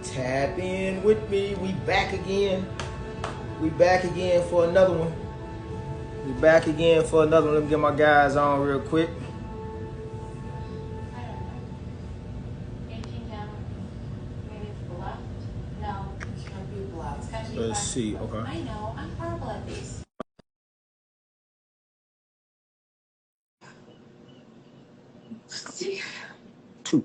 Tap in with me. We back again. We back again for another one. We back again for another one. Let me get my guys on real quick. Let's see. Okay. I know. I'm horrible at these. Two.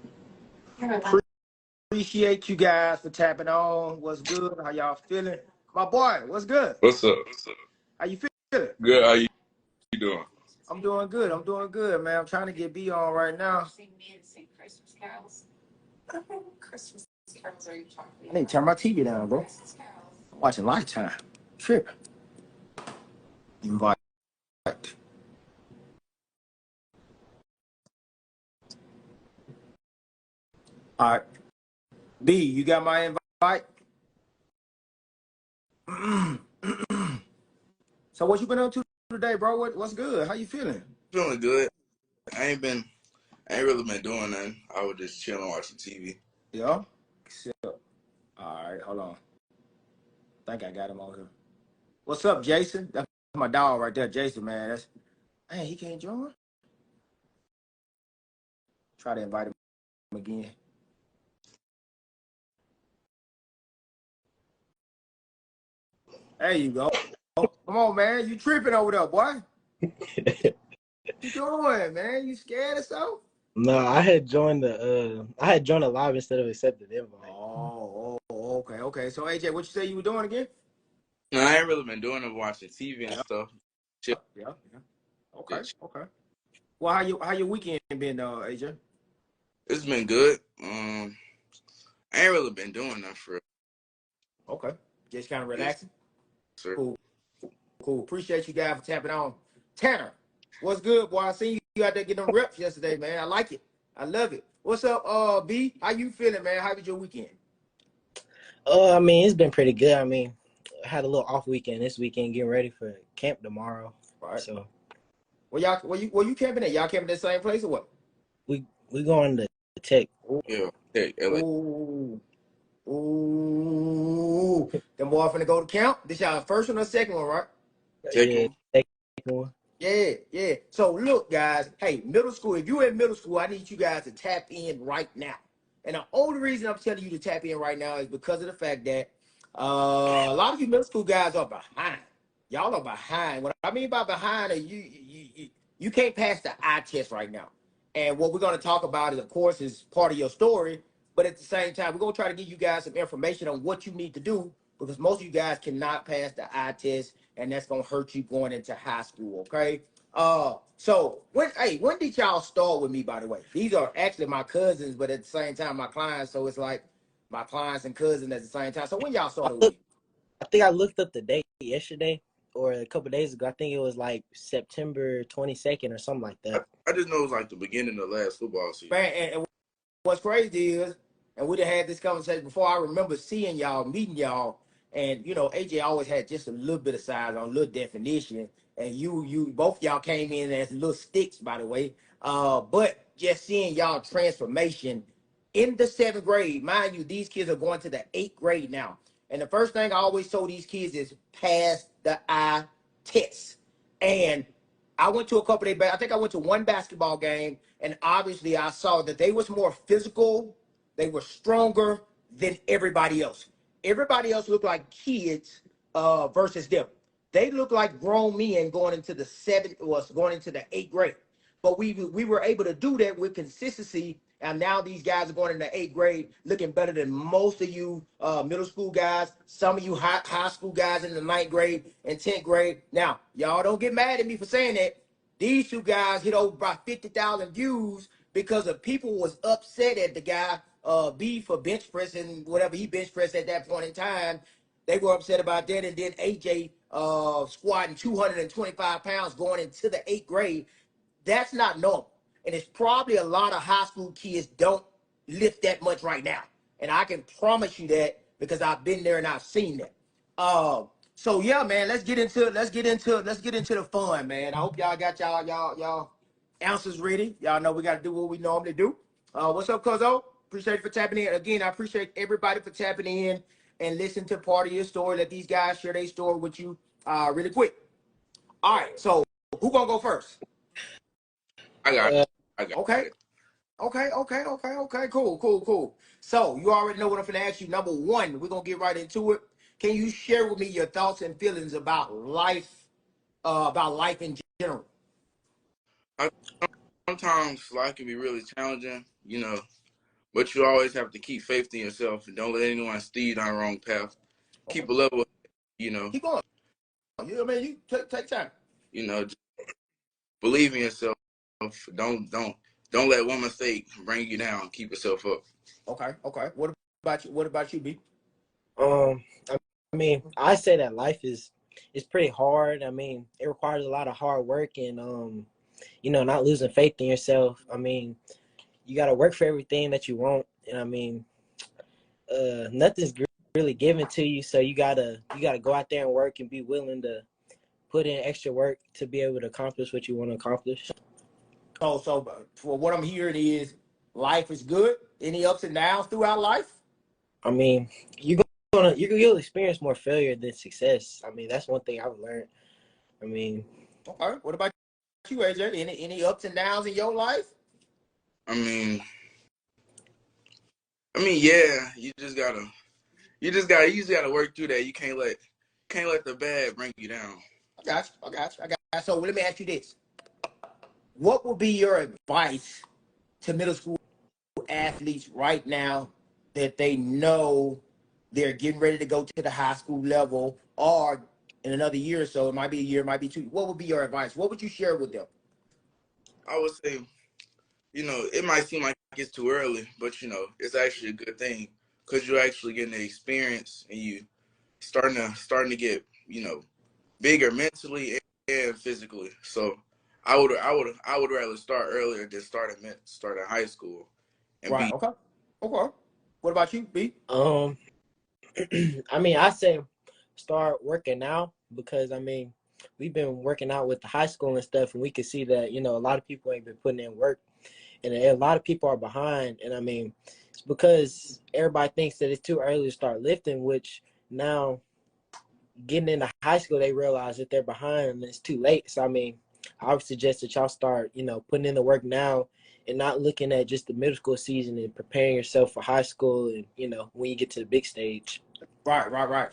Appreciate you guys for tapping on. What's good? How y'all feeling? My boy, what's good? What's up? How you feeling? Good. How you doing? I'm doing good. I'm doing good, man. I'm trying to get B on right now. Christmas carols are you talking about? I need to turn my TV down, bro. I'm watching Lifetime. Tripping. Invite. All right. B, you got my invite? So what you been up to today, bro? What's good? How you feeling? Feeling good. I ain't really been doing nothing. I was just chilling, watching TV. Yeah. All right, hold on. I think I got him on here. What's up, Jason? That's my dog right there, Jason, man. Hey, he can't join. Try to invite him again. There you go. Come on, man. You tripping over there, boy. What you doing, man? You scared or something? No, I had joined the live instead of accepted the invite. Okay. So AJ, what you say you were doing again? No, I ain't really been doing it, watching TV and stuff. Yeah. Okay. Well, how your weekend been, AJ? It's been good. I ain't really been doing nothing for. Okay. Just kind of relaxing. Sir. Cool. Appreciate you guys for tapping on. Tanner, what's good, boy? I seen you out there getting them reps yesterday, man. I like it. I love it. What's up, B? How you feeling, man? How was your weekend? I mean, it's been pretty good. I mean, I had a little off weekend this weekend, getting ready for camp tomorrow. Right. So, Where you camping at? Y'all camping at the same place or what? we going to Tech. Yeah. Hey, LA. Ooh. Them boy finna go to camp. This y'all first one or second one, right? Yeah, second one. Yeah. So look, guys. Hey, middle school. If you're in middle school, I need you guys to tap in right now. And the only reason I'm telling you to tap in right now is because of the fact that a lot of you middle school guys are behind. Y'all are behind. What I mean by behind is you can't pass the eye test right now. And what we're going to talk about is, of course, is part of your story. But at the same time, we're going to try to give you guys some information on what you need to do because most of you guys cannot pass the eye test, and that's going to hurt you going into high school, okay? So when did y'all start with me, by the way? These are actually my cousins, but at the same time, my clients. So it's like my clients and cousins at the same time. So when y'all started with me? I think I looked up the date yesterday or a couple days ago. I think it was like September 22nd or something like that. I just know it was like the beginning of last football season. Man, and what's crazy is, and we'd have had this conversation before, I remember seeing y'all, meeting y'all, and AJ always had just a little bit of size on, a little definition, and you both y'all came in as little sticks, by the way. But just seeing y'all transformation in the 7th grade, mind you, these kids are going to the 8th grade now. And the first thing I always told these kids is pass the eye test. And I went to a couple of days, I think I went to one basketball game, and obviously I saw that they was more physical, they were stronger than everybody else. Everybody else looked like kids versus them. They looked like grown men going into the 8th grade. But we were able to do that with consistency, and now these guys are going into 8th grade looking better than most of you middle school guys, some of you high school guys in the 9th grade and 10th grade. Now, y'all don't get mad at me for saying that. These two guys hit over by 50,000 views because of people was upset at the guy B for bench pressing whatever he bench pressed at that point in time. They were upset about that, and then AJ squatting 225 pounds going into the 8th grade. That's not normal. And it's probably a lot of high school kids don't lift that much right now. And I can promise you that because I've been there and I've seen that. So yeah, man, let's get into the fun, man. I hope y'all got y'all answers ready. Y'all know we gotta do what we normally do. What's up, Cuzzo? Appreciate you for tapping in. Again, I appreciate everybody for tapping in and listening to part of your story. Let these guys share their story with you really quick. All right, so who gonna go first? I got Uh, it. I got Okay, it. okay. Cool. So you already know what I'm gonna ask you. Number one, we're gonna get right into it. Can you share with me your thoughts and feelings about life in general? I, sometimes life can be really challenging, but you always have to keep faith in yourself and don't let anyone steer you down the wrong path. Okay, Keep a level, you know, keep going. You know what I mean? You take time. just believe in yourself. Don't let one mistake bring you down. Keep yourself up. Okay. What about you, B? um, I mean, I say that life is pretty hard. I mean, it requires a lot of hard work and not losing faith in yourself. I mean, you got to work for everything that you want, and I mean, nothing's really given to you, so you gotta go out there and work and be willing to put in extra work to be able to accomplish what you want to accomplish. Oh, so for what I'm hearing is life is good. Any ups and downs throughout life? I mean, you'll experience more failure than success. I mean, that's one thing I've learned. I mean, Okay. What about you, AJ? Any ups and downs in your life? I mean, yeah. You just gotta work through that. You can't let the bad bring you down. I got you. So let me ask you this: what would be your advice to middle school athletes right now that they know they're getting ready to go to the high school level, or in another year or so, it might be a year, it might be two. What would be your advice? What would you share with them? I would say, it might seem like it's too early, but it's actually a good thing because you're actually getting the experience and you starting to get bigger mentally and physically. So I would rather start earlier than start in high school and Right. be. Okay. What about you, B? um, I mean, I say start working now because I mean, we've been working out with the high school and stuff, and we can see that a lot of people ain't been putting in work, and a lot of people are behind. And I mean, it's because everybody thinks that it's too early to start lifting, which now getting into high school, they realize that they're behind and it's too late. So, I mean, I would suggest that y'all start, putting in the work now and not looking at just the middle school season and preparing yourself for high school and, when you get to the big stage. Right.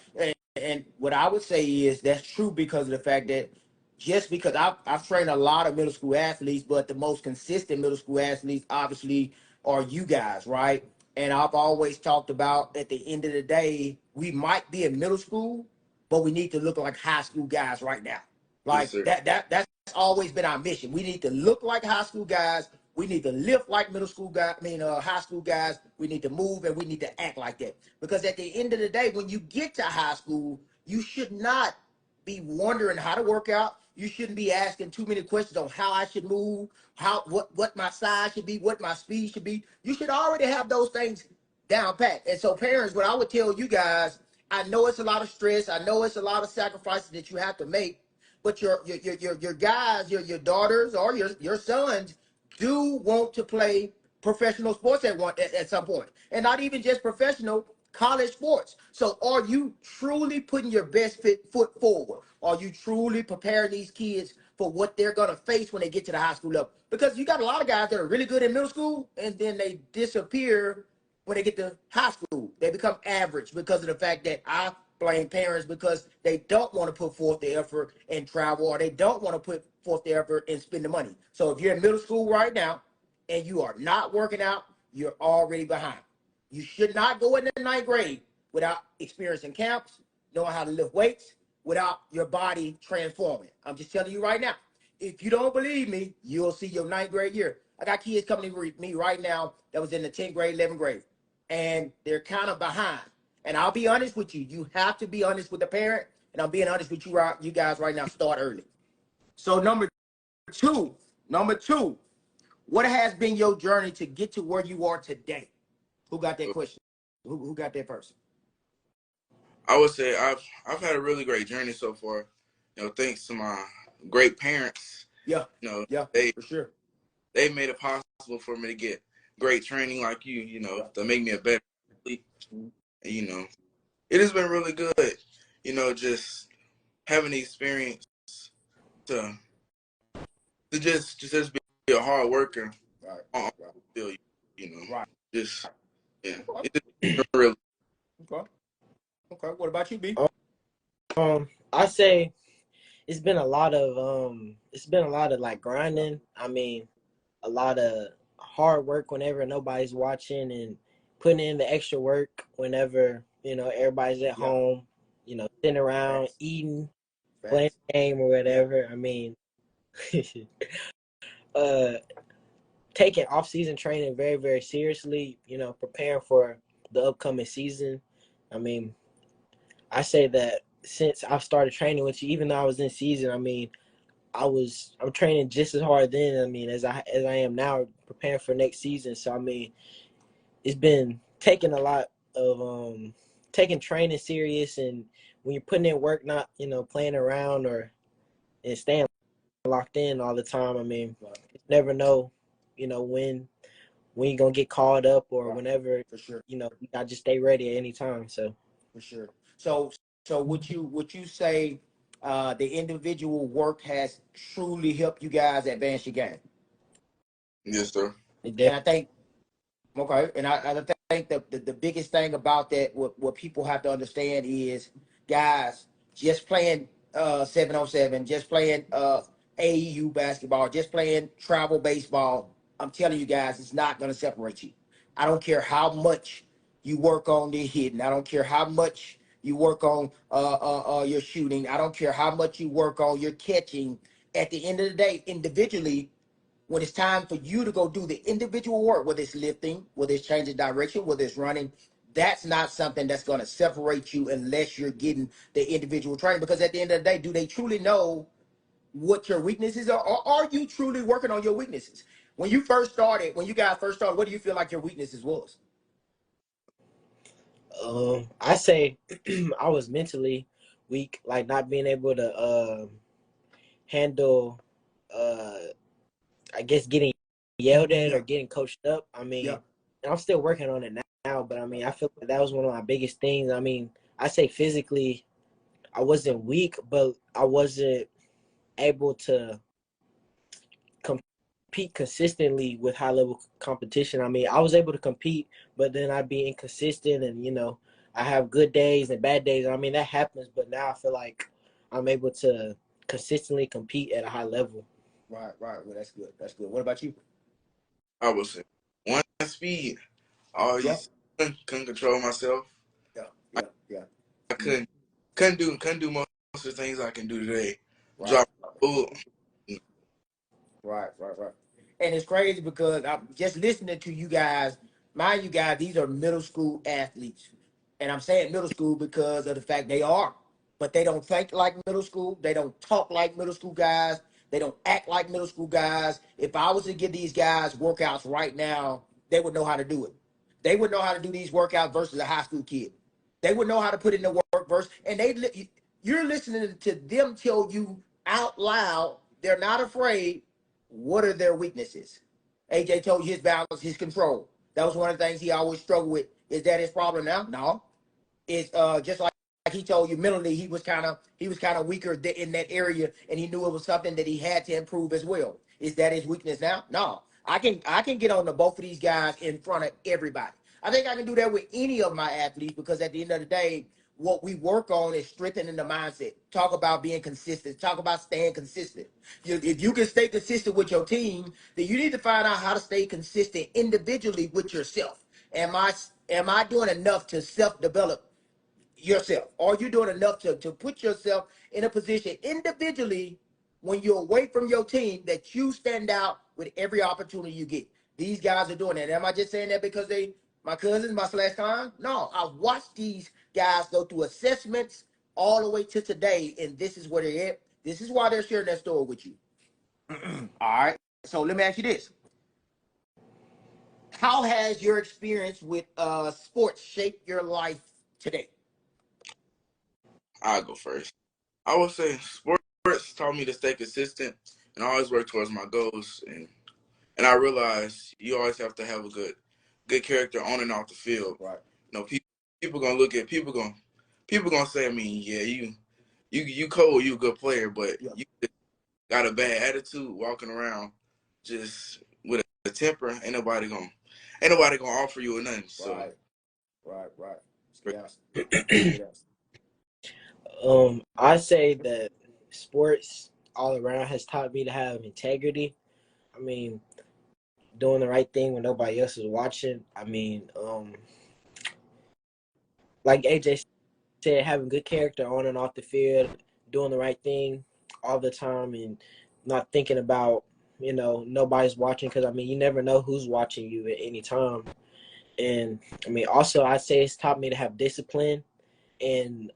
And what I would say is that's true because of the fact that just because I've trained a lot of middle school athletes, but the most consistent middle school athletes obviously are you guys, right? And I've always talked about at the end of the day, we might be in middle school, but we need to look like high school guys right now. Yes, Like sir. that's always been our mission. We need to look like high school guys. We need to lift like middle school guys. High school guys. We need to move and we need to act like that. Because at the end of the day, when you get to high school, you should not be wondering how to work out. You shouldn't be asking too many questions on how I should move, what my size should be, what my speed should be. You should already have those things down pat. And so, parents, what I would tell you guys, I know it's a lot of stress. I know it's a lot of sacrifices that you have to make, but your guys, your daughters or your sons do want to play professional sports at some point, and not even just professional college sports. So, are you truly putting your best foot forward? Are you truly preparing these kids for what they're gonna face when they get to the high school level? Because you got a lot of guys that are really good in middle school, and then they disappear when they get to high school. They become average because of the fact that I blame parents because they don't want to put forth the effort and travel, or they don't want to put forth the effort and spend the money. So if you're in middle school right now and you are not working out, you're already behind. You should not go in the ninth grade without experiencing camps, knowing how to lift weights, without your body transforming. I'm just telling you right now. If you don't believe me, you'll see your ninth grade year. I got kids coming to me right now that was in the 10th grade, 11th grade, and they're kind of behind. And I'll be honest with you. You have to be honest with the parent, and I'm being honest with you guys right now. Start early. So two, number two, what has been your journey to get to where you are today? Who got that question? Who got that person? I would say I've had a really great journey so far. Thanks to my great parents. Yeah, You know, yeah, they for sure. they made it possible for me to great training like you know, Yeah. to make me a better athlete. Mhm. And, you know, it has been really good, you know, just having the experience to just be a hard worker Right. on Right. the field, you know. Right. Just yeah. Okay. It just really Okay. Okay. What about you, B? I say it's been a lot of like Yeah. grinding. I mean, a lot of hard work whenever nobody's watching and putting in the extra work whenever, everybody's at Yeah. home, sitting around Facts. eating, playing Facts. a game or Yeah. whatever. I mean, uh taking off season training very, very seriously, preparing for the upcoming season. I mean, I say that since I've started training with you, even though I was in season, I mean, I'm training just as hard then. I mean, as I am now, preparing for next season. So I mean, it's been taking a lot of taking training serious, and when you're putting in work, not playing around or and staying locked in all the time. I mean, Right. you never know, when you're gonna get called up or Right. whenever. For sure. You gotta just stay ready at any time. So For sure. So would you say the individual work has truly helped you guys advance your game? yes, sir. it And def- I think okay, and I think the biggest thing about that, what people have to understand is, guys, just playing 7-on-7, just playing AEU basketball, just playing travel baseball. I'm telling you guys, it's not going to separate you. I don't care how much you work on the hitting. I don't care how much you work on your shooting. I don't care how much you work on your catching. At the end of the day, individually, when it's time for you to go do the individual work, whether it's lifting, whether it's changing direction, whether it's running, that's not something that's going to separate you unless you're getting the individual training. Because at the end of the day, do they truly know what your weaknesses are? Or are you truly working on your weaknesses? When you guys first started, what do you feel like your weaknesses was? I say I was mentally weak, like not being able to handle, uh, I guess, getting yelled at or Yeah, getting coached up. I yeah, mean, and I'm still working on it now, but I mean, I feel like that was one of my biggest things. I mean, I say physically, I wasn't weak, but I wasn't able to compete consistently with high level competition. I mean, I was able to compete, but then I'd be inconsistent, and I have good days and bad days. I mean, that happens, but now I feel like I'm able to consistently compete at a high level. right, right. Well, that's good. That's good. What about you? I would say one speed. I Yeah, always couldn't control myself. yeah, yeah, yeah. I couldn't do most of the things I can do today. Right. Drop food. Right, right, right. And it's crazy because I'm just listening to you guys. Mind you guys, these are middle school athletes. And I'm saying middle school because of the fact they are. But they don't think like middle school. They don't talk like middle school guys. They don't act like middle school guys. If I was to give these guys workouts right now, they would know how to do it. They would know how to do these workouts versus a high school kid. They would know how to put in the work versus, and you're listening to them tell you out loud, they're not afraid. What are their weaknesses? AJ told you his balance, his control. That was one of the things he always struggled with. Is that his problem now? No. It's just like he told you mentally, he was kind of weaker in that area, and he knew it was something that he had to improve as well. Is that his weakness now? No. I can get on to both of these guys in front of everybody. I think I can do that with any of my athletes because at the end of the day, what we work on is strengthening the mindset. Talk about being consistent. Talk about staying consistent. If you can stay consistent with your team, then you need to find out how to stay consistent individually with yourself. Am I doing enough to self-develop yourself? Are you doing enough to put yourself in a position individually when you're away from your team that you stand out with every opportunity you get? These guys are doing that. Am I just saying that because they my cousins, my slash con? No, I watched these guys go through assessments all the way to today, and this is where they're at. This is why they're sharing that story with you. All right. So let me ask you this. How has your experience with sports shaped your life today? I'll go first. I would say sports taught me to stay consistent and always work towards my goals. And and I realized you always have to have a good character on and off the field. Right. You know, people gonna look at people gonna say, I mean, yeah, you cold, you a good player, but Yeah. you got a bad attitude walking around just with a temper. Ain't nobody gonna offer you or nothing. So Right. Right. Right. great. Yes. Yes. I say that sports all around has taught me to have integrity. I mean, doing the right thing when nobody else is watching. I mean, like AJ said, having good character on and off the field, doing the right thing all the time, and not thinking about nobody's watching, because I mean you never know who's watching you at any time. And I mean also I say it's taught me to have discipline and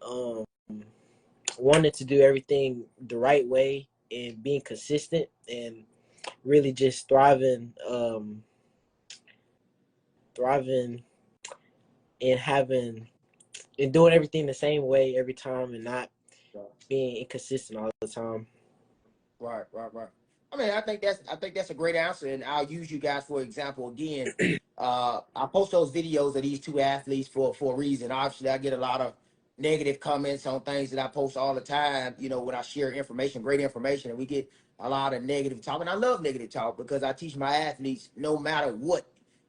wanting to do everything the right way and being consistent and really just thriving and having and doing everything the same way every time and not being inconsistent all the time. Right, right, right. I mean, I think that's a great answer, and I'll use you guys for example again. I post those videos of these two athletes for a reason. Obviously, I get a lot of negative comments on things that I post all the time. You know, when I share information, great information, and we get a lot of negative talk. And I love negative talk because I teach my athletes no matter what,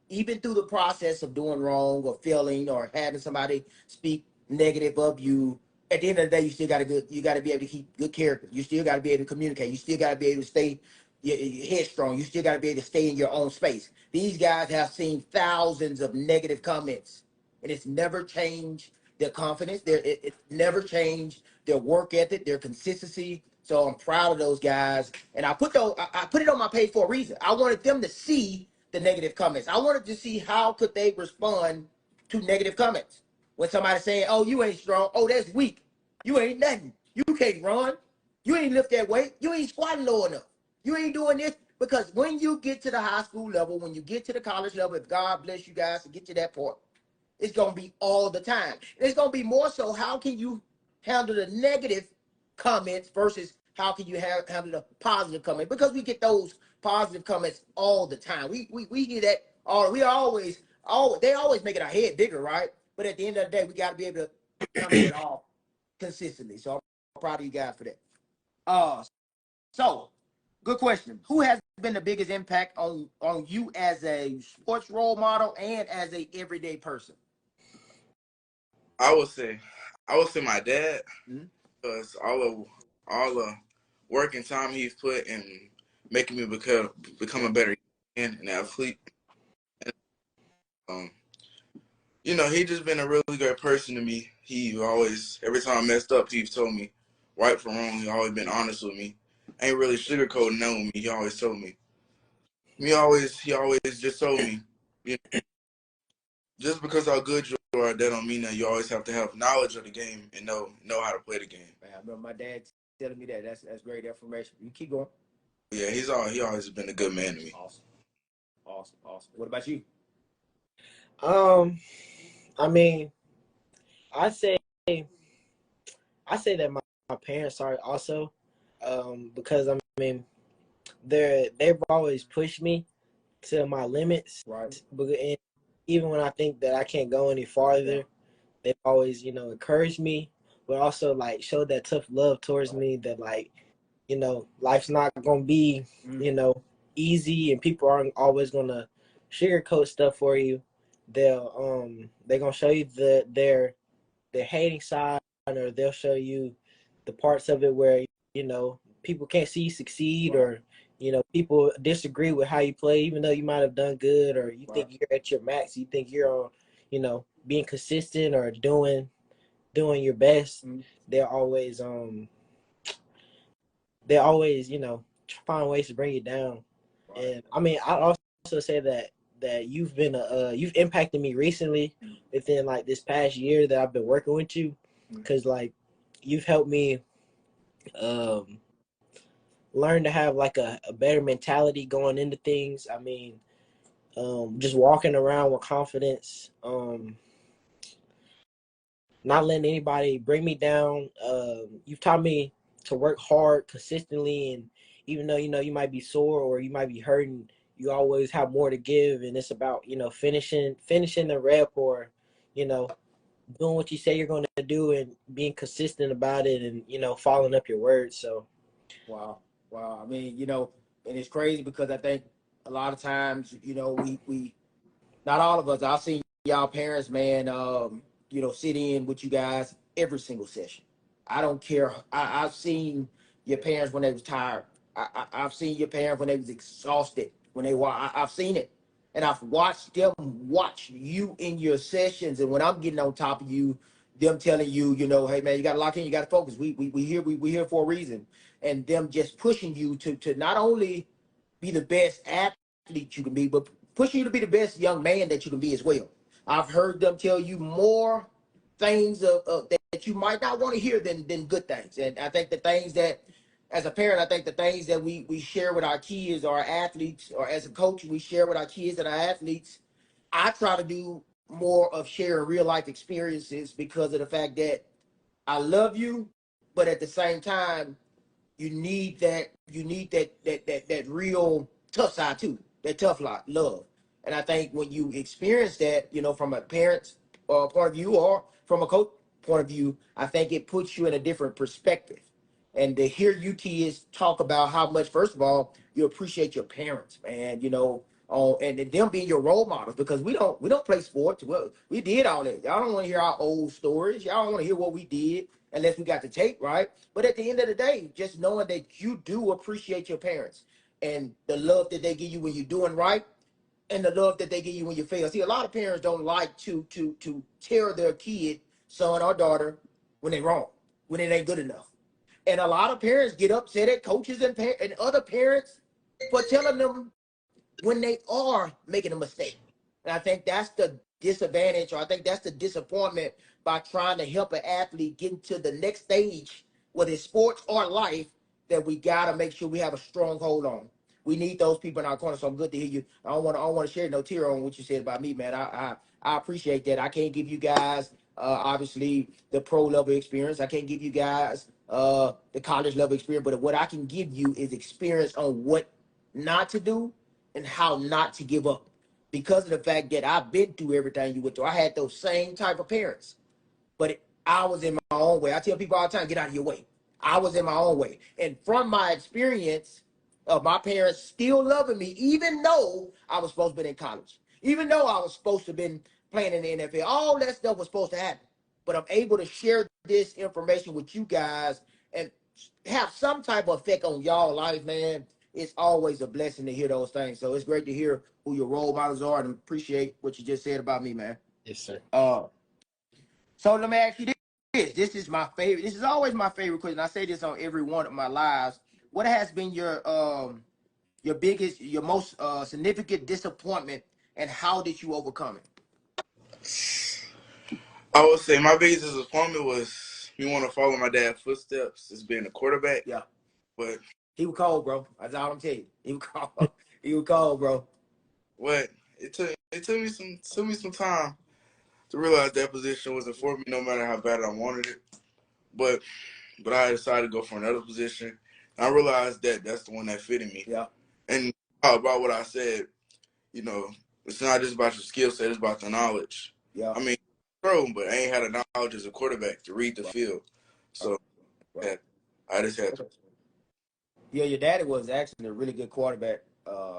even through the process of doing wrong or failing or having somebody speak negative of you, at the end of the day, you got to be able to keep good character. You still got to be able to communicate. You still got to be able to stay your headstrong. You still got to be able to stay in your own space. These guys have seen thousands of negative comments, and it's never changed their confidence. It never changed their work ethic, their consistency. So I'm proud of those guys, and I put it on my page for a reason. I wanted them to see the negative comments. I wanted to see how could they respond to negative comments. When somebody saying, "Oh, you ain't strong. Oh, that's weak. You ain't nothing. You can't run. You ain't lift that weight. You ain't squatting low enough. You ain't doing this." Because when you get to the high school level, when you get to the college level, if God bless you guys to get to that point, it's gonna be all the time. And it's gonna be more so. How can you handle the negative comments versus how can you handle the positive comments? Because we get those positive comments all the time. We hear that all. We always they always make it our head bigger, right? But at the end of the day, we got to be able to handle it all consistently. So I'm proud of you guys for that. So good question. Who has been the biggest impact on you as a sports role model and as a everyday person? I would say my dad, Mhm. because all the work and time he's put in making me become a better man and athlete. And, um, he just been a really great person to me. He always, every time I messed up, he's told me right from wrong. He always been honest with me. Ain't really sugarcoating nothing with me. He always told me. He always just told me, you know, just because how good you are, that don't mean that you always have to have knowledge of the game and know how to play the game. Man, I remember my dad telling me that. That's great information. You keep going. Yeah, he always been a good man to me. Awesome, awesome, awesome. What about you? Um, I mean, I say I say that my parents are also, because I mean they've always pushed me to my limits, Right. and even when I think that I can't go any farther, Yeah. they've always encouraged me, but also like showed that tough love towards Right. me, that like life's not gonna be Mm. easy, and people aren't always gonna sugarcoat stuff for you. They're gonna show you their hating side, or they'll show you the parts of it where people can't see you succeed, Right. or people disagree with how you play, even though you might have done good, or you Right. think you're at your max, you think you're on being consistent or doing your best. Mm. they're always they always find ways to bring you down. Right. And I mean, I also say that you've impacted me recently, Mm. within like this past year that I've been working with you, Mm. because like you've helped me um learn to have like a better mentality going into things. I mean, just walking around with confidence, not letting anybody bring me down. You've taught me to work hard consistently, and even though you might be sore or you might be hurting, you always have more to give, and it's about, you know, finishing the rep, or, you know, doing what you say you're going to do and being consistent about it, and, you know, following up your words. So Wow. Wow. I mean, you know, and it's crazy because I think a lot of times, you know, we not all of us, I've seen y'all parents, man, you know, sit in with you guys every single session. I don't care. I've seen your parents when they was tired. I've seen your parents when they was exhausted. When I've seen it. And I've watched them watch you in your sessions. And when I'm getting on top of you, them telling you, you know, hey man, you gotta lock in, you gotta focus. We here for a reason. And them just pushing you to not only be the best athlete you can be, but pushing you to be the best young man that you can be as well. I've heard them tell you more things that you might not want to hear than good things. And I think the things that, as a parent, I think the things that we share with our kids or our athletes, or as a coach, we share with our kids and our athletes, I try to do more of sharing real life experiences because of the fact that I love you, but at the same time, you need that real tough side too, that tough love. And I think when you experience that, you know, from a parent's point of view or from a coach point of view, I think it puts you in a different perspective. And to hear you kids talk about how much, first of all, you appreciate your parents, man, you know, and them being your role models, because we don't play sports. Well, we did all that. Y'all don't want to hear our old stories. Y'all don't want to hear what we did unless we got the tape, right? But at the end of the day, just knowing that you do appreciate your parents and the love that they give you when you're doing right, and the love that they give you when you fail. See, a lot of parents don't like to tear their kid, son or daughter, when they're wrong, when it ain't good enough. And a lot of parents get upset at coaches and other parents for telling them when they are making a mistake. And I think that's the disadvantage, or I think that's the disappointment by trying to help an athlete get into the next stage, whether it's sports or life, that we gotta make sure we have a strong hold on. We need those people in our corner. So I'm good to hear you. I don't want to share no tear on what you said about me, man. I appreciate that. I can't give you guys obviously the pro level experience. I can't give you guys the college level experience, but what I can give you is experience on what not to do and how not to give up, because of the fact that I've been through everything you went through. I had those same type of parents, but I was in my own way. I tell people all the time, get out of your way. I was in my own way. And from my experience of my parents still loving me, even though I was supposed to be in college, even though I was supposed to have been playing in the NFL, all that stuff was supposed to happen. But I'm able to share this information with you guys and have some type of effect on y'all life, man. It's always a blessing to hear those things. So it's great to hear who your role models are, and appreciate what you just said about me, man. yes, sir. So let me ask you this. This is my favorite. This is always my favorite question. I say this on every one of my lives. What has been your biggest, your most significant disappointment, and how did you overcome it? I would say my biggest disappointment was me want to follow my dad's footsteps as being a quarterback. Yeah, But he was cold, bro. That's all I'm telling you. He was cold. He was cold, bro. what it took me some time to realize that position wasn't for me, no matter how bad I wanted it. But I decided to go for another position. I realized that that's the one that fitted me. Yeah, And about what I said, you know, it's not just about your skill set; it's about the knowledge. yeah. I mean, throw, but I ain't had the knowledge as a quarterback to read the Right, field. right, So right. yeah, I just had to. Okay. Yeah, your daddy was actually a really good quarterback.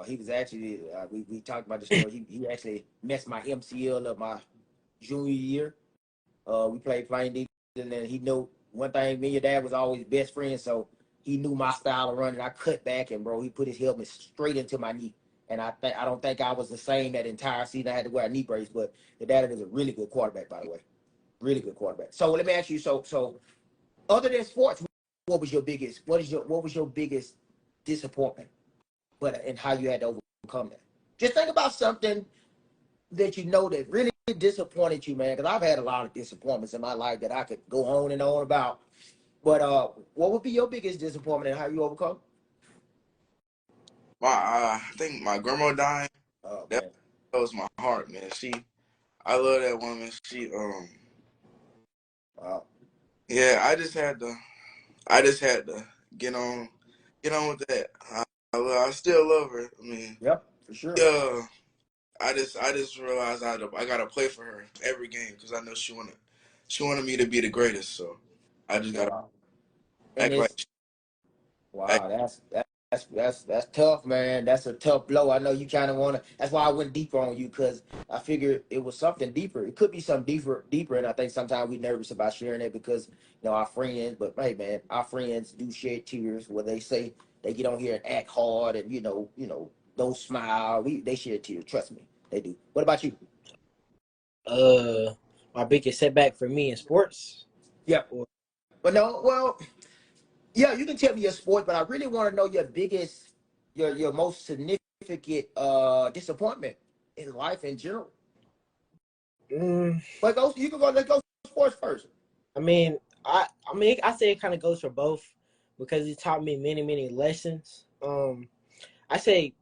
He was actually we talked about the story. He actually messed my MCL up my junior year. We played plain D, and then he knew one thing. Me and your dad was always best friends, so he knew my style of running. I cut back, and bro, he put his helmet straight into my knee. And I don't think I was the same that entire season. I had to wear a knee brace, but your dad is a really good quarterback, by the way. Really good quarterback. So let me ask you. So other than sports, what was your biggest disappointment? But and how you had to overcome that. Just think about something that you know that really disappointed you, man. Because I've had a lot of disappointments in my life that I could go on and on about. But what would be your biggest disappointment and how you overcome? I think my grandma dying. Oh That man, was my heart, man. I love that woman. wow. Yeah. I just had to get on with that. I still love her. I mean, Yep. For sure. Yeah, I just realized I gotta play for her every game because I know she wanted me to be the greatest. So I just gotta Wow. And act it's like act, wow. That's tough, man. That's a tough blow. I know you kind of want to. That's why I went deeper on you because I figured it was something deeper. It could be something deeper. And I think sometimes we nervous about sharing it because our friends. But hey, man, our friends do shed tears where they say they get on here and act hard and don't smile. They shed tears. Trust me, they do. What about you? My biggest setback for me in sports. Yeah, Or, but no, well, yeah, you can tell me your sport, but I really want to know your biggest, your most significant disappointment in life in general. mm, But go, you can go. Let's go sports first. I mean, I say it kind of goes for both because it taught me many many lessons. I say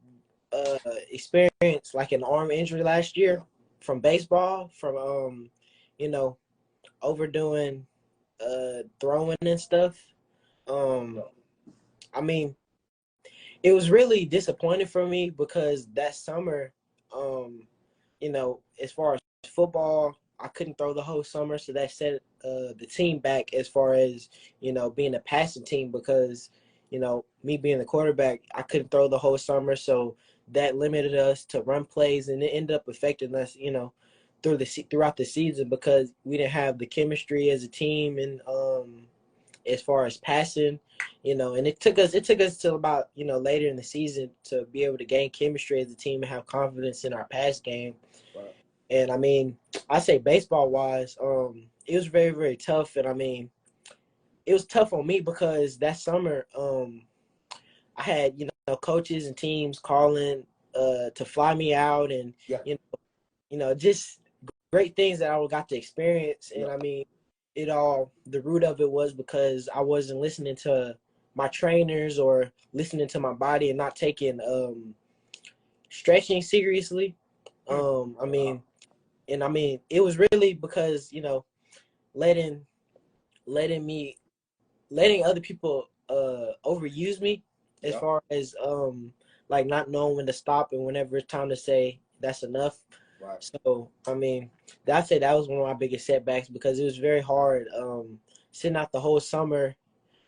experience like an arm injury last Yeah, year from baseball, from you know, overdoing throwing and stuff. yeah, Um, I mean, it was really disappointing for me because that summer, um, as far as football, I couldn't throw the whole summer, so that set the team back as far as being a passing team because me being the quarterback, I couldn't throw the whole summer, so that limited us to run plays, and it ended up affecting us, throughout the season because we didn't have the chemistry as a team and as far as passing, and it took us till about later in the season to be able to gain chemistry as a team and have confidence in our pass game. right, And I mean, I say baseball wise, it was very very tough, and I mean, it was tough on me because that summer, I had coaches and teams calling to fly me out, and yeah, you just great things that I got to experience. yeah, And I mean, the root of it was because I wasn't listening to my trainers or listening to my body and not taking stretching seriously. mm, I mean, and I mean, it was really because letting letting me letting other people overuse me as yeah, far as like not knowing when to stop and whenever it's time to say that's enough. right. So I mean, I'd say that was one of my biggest setbacks because it was very hard sitting out the whole summer,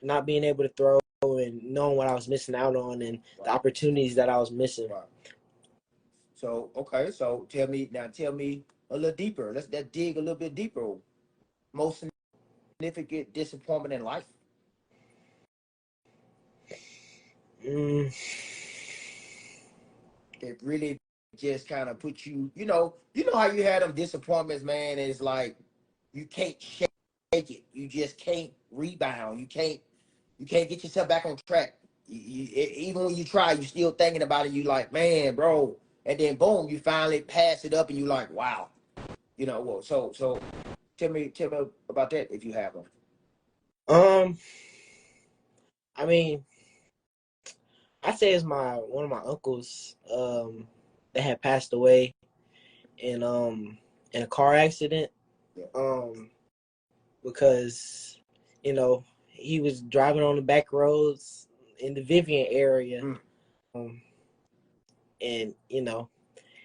not being able to throw and knowing what I was missing out on and the Right, opportunities that I was missing. right. So okay, so tell me a little deeper. Let's dig a little bit deeper. Most significant disappointment in life. Mm, It really just kind of put you know how you had them disappointments, man. It's like you can't shake it. You just can't rebound. You can't get yourself back on track. Even when you try, you still thinking about it. You like, man, bro, and then boom, you finally pass it up, and you like, wow, Well, so tell me about that if you have them. um, I mean, I say it's my one of my uncles that had passed away in in a car accident Yeah. um because he was driving on the back roads in the Vivian area, Mm. um and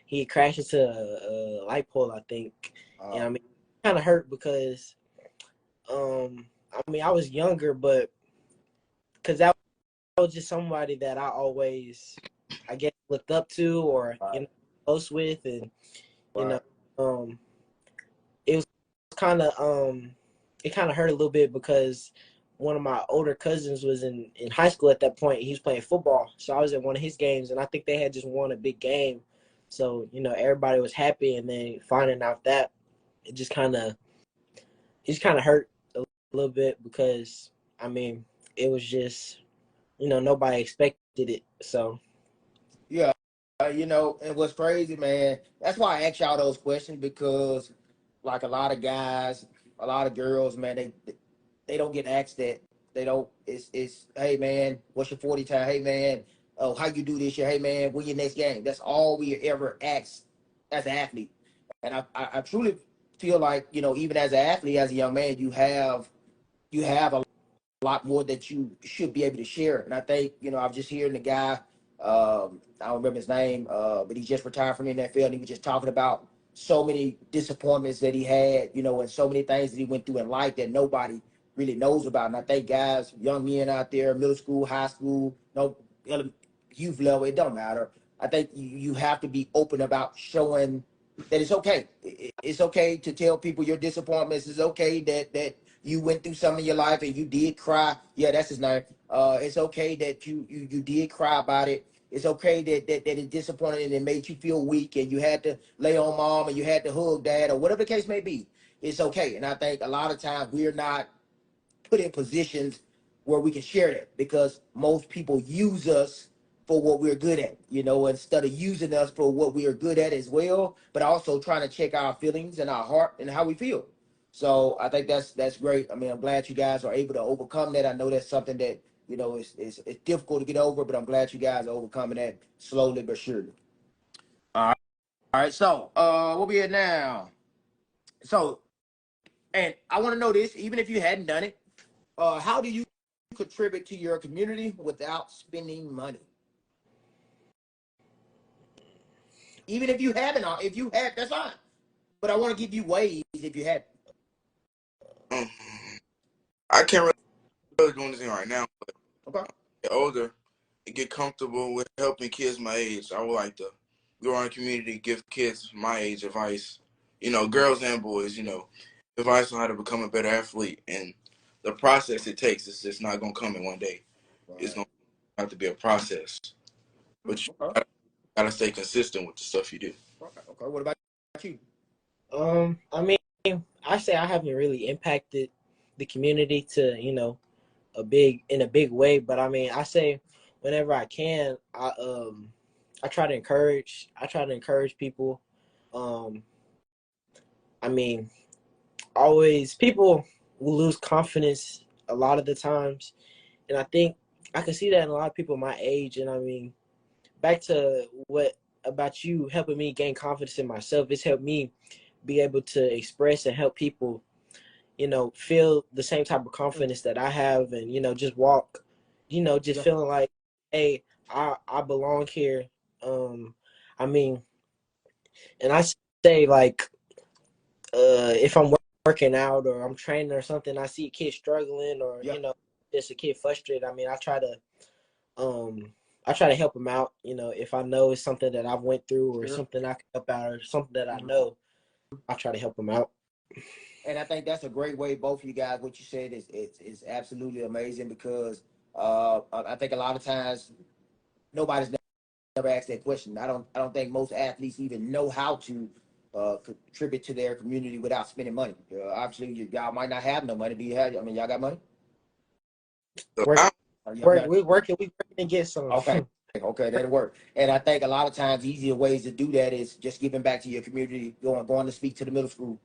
he had crashed into a light pole, I think. And I Oh, mean, kind of hurt because I mean, I was younger, but because that was just somebody that I always, I guess, looked up to or right, close with, and you know right. um it was kind of it kind of hurt a little bit because one of my older cousins was in high school at that point. He was playing football, so I was at one of his games, and I think they had just won a big game. So everybody was happy, and then finding out that it just kind of hurt a little bit because I mean it was just nobody expected it. So Yeah, and what's crazy, man, that's why I ask y'all those questions because, like a lot of guys, a lot of girls, man, they don't get asked that. They don't. It's hey man, what's your 40 time? Hey man, oh how you do this year? Hey man, when your next game? That's all we ever ask as an athlete. And I truly feel like even as an athlete, as a young man, you have a lot more that you should be able to share. And I think, I was just hearing the guy. I don't remember his name, but he just retired from the NFL, and he was just talking about so many disappointments that he had, you know, and so many things that he went through in life that nobody really knows about. And I think guys, young men out there, middle school, high school, no youth level, it don't matter. I think you have to be open about showing that it's okay. It's okay to tell people your disappointments. It's okay that you went through something in your life and you did cry. Yeah, that's his name. It's okay that you did cry about it. It's okay that it's disappointing and it made you feel weak and you had to lay on mom and you had to hug dad or whatever the case may be. It's okay. And I think a lot of times we're not put in positions where we can share that because most people use us for what we're good at, you know, instead of using us for what we are good at as well, but also trying to check our feelings and our heart and how we feel. So I think that's great. I mean, I'm glad you guys are able to overcome that. I know that's something that, you know, it's difficult to get over, but I'm glad you guys are overcoming that slowly but surely. All right. All right. So what we at now? So, and I want to know this, even if you hadn't done it, how do you contribute to your community without spending money? Even if you haven't, if you have, that's fine. But I want to give you ways if you have. Um, I can't really do anything right now, but Okay. get older and get comfortable with helping kids my age. I would like to go around the community, give kids my age advice, you know, girls and boys, you know, advice on how to become a better athlete. And the process it takes is just not going to come in one day. It's Right. going to have to be a process. But you Okay. got to stay consistent with the stuff you do. Okay. Okay. What about you? I mean, I say I haven't really impacted the community to, in a big way, but I mean, I say whenever I can, I try to encourage people. Um, I mean, always people will lose confidence a lot of the times, and I think I can see that in a lot of people my age. And I mean, back to what about you helping me gain confidence in myself, it's helped me be able to express and help people, feel the same type of confidence that I have, and just walk, just Yeah. feeling like, hey, I belong here. um I mean, and I say, like, if I'm working out or I'm training or something, I see a kid struggling, or Yeah. just a kid frustrated. I mean, um I try to help them out. If I know it's something that I've went through or Sure. something I can help out or something that I Mhm. know, I try to help them out. And I think that's a great way. Both of you guys, what you said is absolutely amazing because I think a lot of times nobody's never asked that question. I don't think most athletes even know how to contribute to their community without spending money. Obviously, y'all might not have no money. Do you have? I mean, y'all got money? So Work, I, we working to get some. Okay. Okay, that'll work. And I think a lot of times easier ways to do that is just giving back to your community, going to speak to the middle school,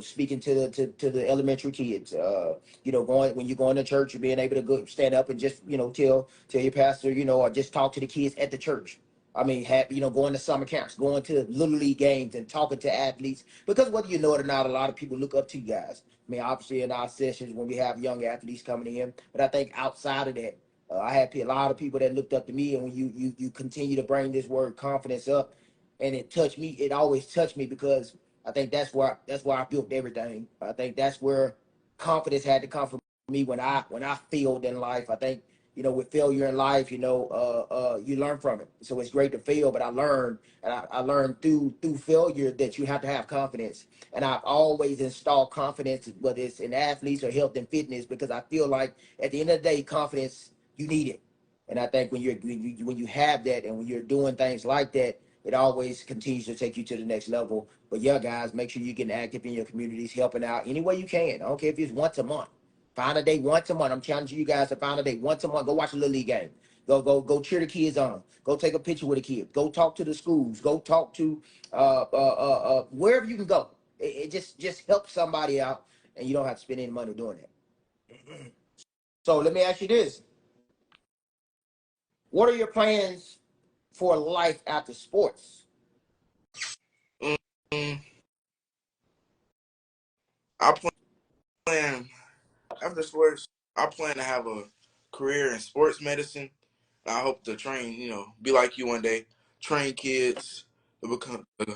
speaking to the elementary kids, going when you're going to church, you're being able to go stand up and just, tell your pastor, or just talk to the kids at the church. I mean, going to summer camps, going to little league games and talking to athletes, because whether you know it or not, a lot of people look up to you guys. I mean, obviously in our sessions when we have young athletes coming in, but I think outside of that, I had a lot of people that looked up to me, and when you continue to bring this word confidence up, and it touched me, it always touched me because I think that's where I built everything. I think that's where confidence had to come from me when I failed in life. I think with failure in life, you learn from it. So it's great to fail, but I learned, and I learned through failure that you have to have confidence. And I've always installed confidence, whether it's in athletes or health and fitness, because I feel like at the end of the day, confidence you need it. And I think when you have that and when you're doing things like that, it always continues to take you to the next level. But yeah, guys, make sure you're getting active in your communities, helping out any way you can. I don't care if it's once a month. Find a day once a month. I'm challenging you guys to find a day once a month. Go watch a little league game. Go cheer the kids on. Go take a picture with the kids. Go talk to the schools. Go talk to wherever you can go. It just helps somebody out, and you don't have to spend any money doing that. So let me ask you this: what are your plans for life after sports? mm, I plan after sports. I plan to have a career in sports medicine. I hope to train, be like you one day, train kids to become to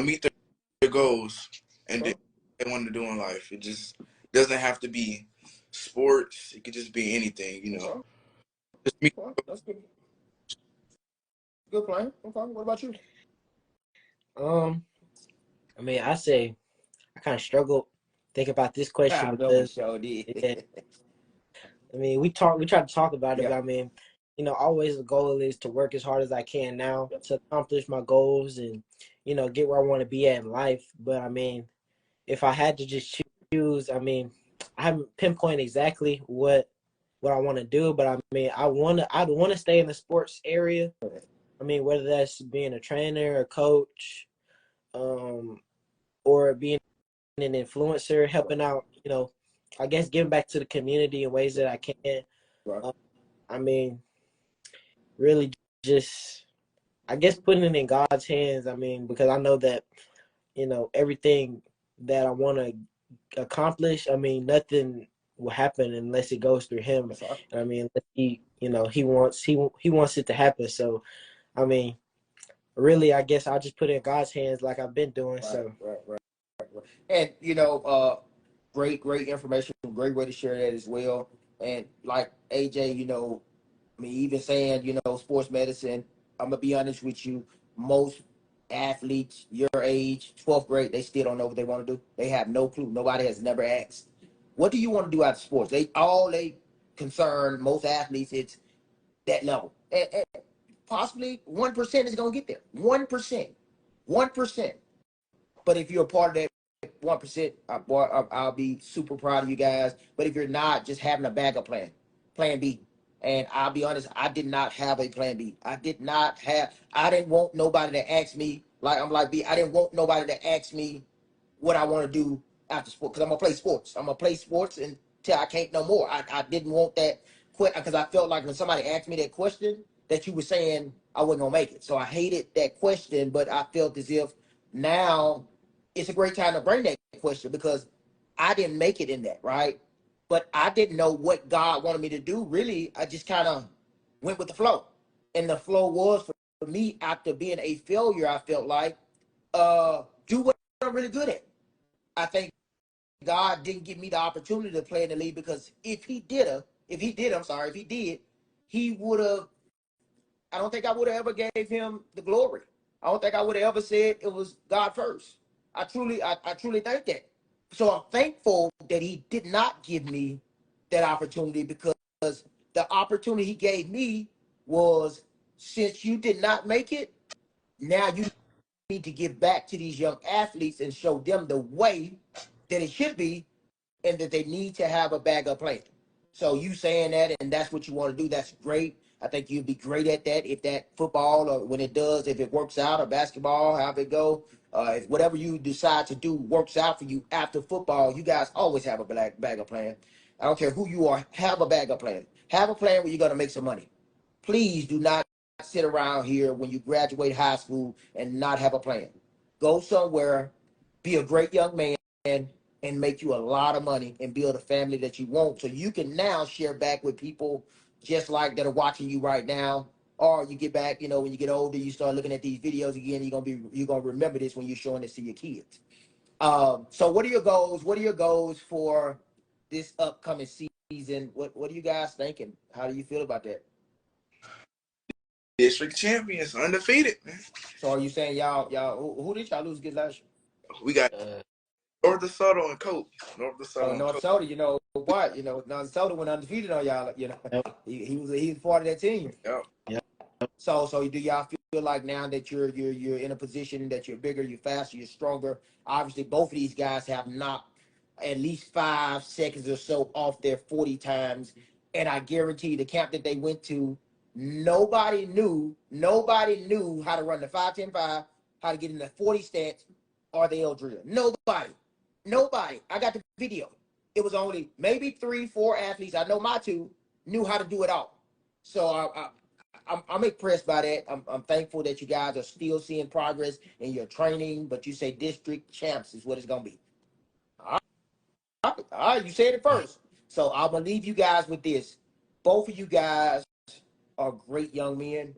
meet their goals and Okay. they want to do in life. It just doesn't have to be sports. It could just be anything. Okay. Just meet. Okay. That's good. Good plan. Okay. What about you? I mean, I kind of struggled thinking about this question I know we because, sure did. yeah, I mean, we tried to talk about it, Yeah. but I mean, always the goal is to work as hard as I can now to accomplish my goals and, get where I want to be at in life. But I mean, if I had to just choose, I mean, I haven't pinpointed exactly what I want to do, but I mean, I'd want to stay in the sports area. I mean, whether that's being a trainer, a coach, um, or being an influencer, helping out, I guess giving back to the community in ways that I can. Right. Uh, I mean, really just, I guess putting it in God's hands. I mean, because I know that, everything that I want to accomplish, I mean, nothing will happen unless it goes through Him. That's right. I mean, he wants it to happen. So, I mean, really, I guess I'll just put it in God's hands like I've been doing. Right. So, Right. Right. Right. And great information. Great way to share that as well. And like AJ, I mean, even saying, sports medicine, I'm gonna be honest with you, most athletes your age, 12th grade, they still don't know what they want to do. They have no clue. Nobody has never asked, what do you want to do after sports? They concern most athletes, it's that level. And possibly 1% is gonna get there. 1%. 1%. But if you're a part of that 1%, I'll be super proud of you guys. But if you're not, just having a backup plan B. And I'll be honest, I did not have a plan B. I didn't want nobody to ask me, like I'm like B, I didn't want nobody to ask me what I want to do after sport because I'm gonna play sports. I'm gonna play sports until I can't no more. I didn't want that because I felt like when somebody asked me that question that you were saying I wasn't gonna make it. So I hated that question, but I felt as if now it's a great time to bring that question because I didn't make it in that, right? But I didn't know what God wanted me to do. Really, I just kind of went with the flow. And the flow was for me after being a failure, I felt like do what I'm really good at. I think God didn't give me the opportunity to play in the league because if he did, he would have. I don't think I would have ever gave him the glory. I don't think I would have ever said it was God first. I truly think that. So I'm thankful that he did not give me that opportunity because the opportunity he gave me was since you did not make it, now you need to give back to these young athletes and show them the way that it should be and that they need to have a backup plan. So you saying that and that's what you want to do, that's great. I think you'd be great at that if that football or when it does, if it works out or basketball, however it go, if whatever you decide to do works out for you after football, you guys always have a backup plan. I don't care who you are, have a backup plan. Have a plan where you're going to make some money. Please do not sit around here when you graduate high school and not have a plan. Go somewhere, be a great young man, and make you a lot of money and build a family that you want so you can now share back with people just like that are watching you right now. Or you get back, when you get older, you start looking at these videos again, you're gonna remember this when you're showing this to your kids. So what are your goals? What are your goals for this upcoming season? What are you guys thinking? How do you feel about that? District champions, undefeated, man. So are you saying y'all who did y'all lose against last year? We got uh, North DeSoto and Coke. North Oh, DeSoto and North Coke. Soda, what? North Soda went undefeated on y'all. yep, He was part of that team. Yep. yep. So do y'all feel like now that you're in a position that you're bigger, you're faster, you're stronger? Obviously, both of these guys have knocked at least 5 seconds or so off their 40 times, and I guarantee the camp that they went to, nobody knew how to run the 5-10-5, how to get in the 40 stance or the L drill. Nobody. I got the video. It was only maybe 3, 4 athletes. I know my two knew how to do it all. So I'm impressed by that. I'm thankful that you guys are still seeing progress in your training, but you say district champs is what it's gonna be. All right, you said it first. So I'm gonna leave you guys with this. both of you guys are great young men.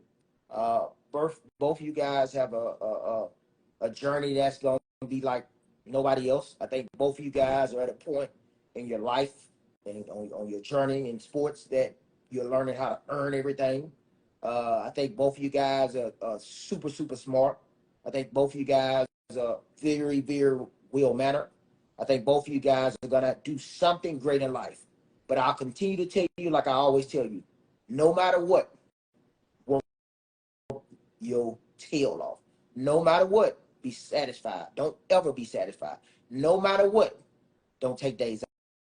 Both of you guys have a journey that's going to be like nobody else. I think both of you guys are at a point in your life and on your journey in sports that you're learning how to earn everything. I think both of you guys are super, super smart. I think both of you guys are very, very well mannered. I think both of you guys are going to do something great in life. But I'll continue to tell you, like I always tell you, no matter what, work your tail off. No matter what, be satisfied. Don't ever be satisfied. No matter what, don't take days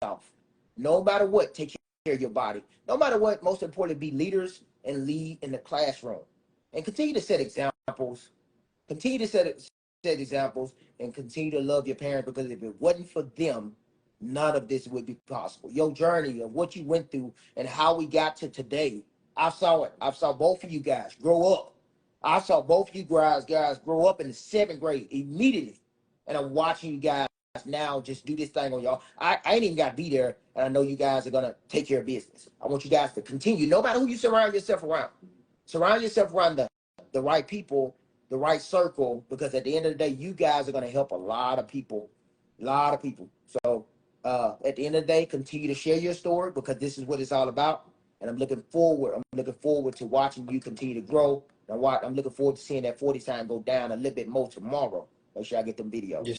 off. No matter what, take care of your body. No matter what, most importantly, be leaders and lead in the classroom. And continue to set examples. Continue to set examples and continue to love your parents, because if it wasn't for them, none of this would be possible. Your journey of what you went through and how we got to today, I saw it. I saw both of you guys grow up. I saw both of you guys grow up in the 7th grade immediately. And I'm watching you guys now just do this thing on y'all. I ain't even got to be there, and I know you guys are going to take care of business. I want you guys to continue, no matter who you surround yourself around. Surround yourself around the right people, the right circle, because at the end of the day, you guys are going to help a lot of people. A lot of people. So at the end of the day, continue to share your story, because this is what it's all about. And I'm looking forward to watching you continue to grow. And I'm looking forward to seeing that 40 time go down a little bit more tomorrow. Make sure I get them videos. Yes,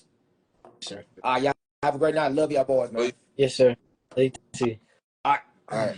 sir. Y'all have a great night. Love y'all boys, man. Yes, sir. Late to see. All right.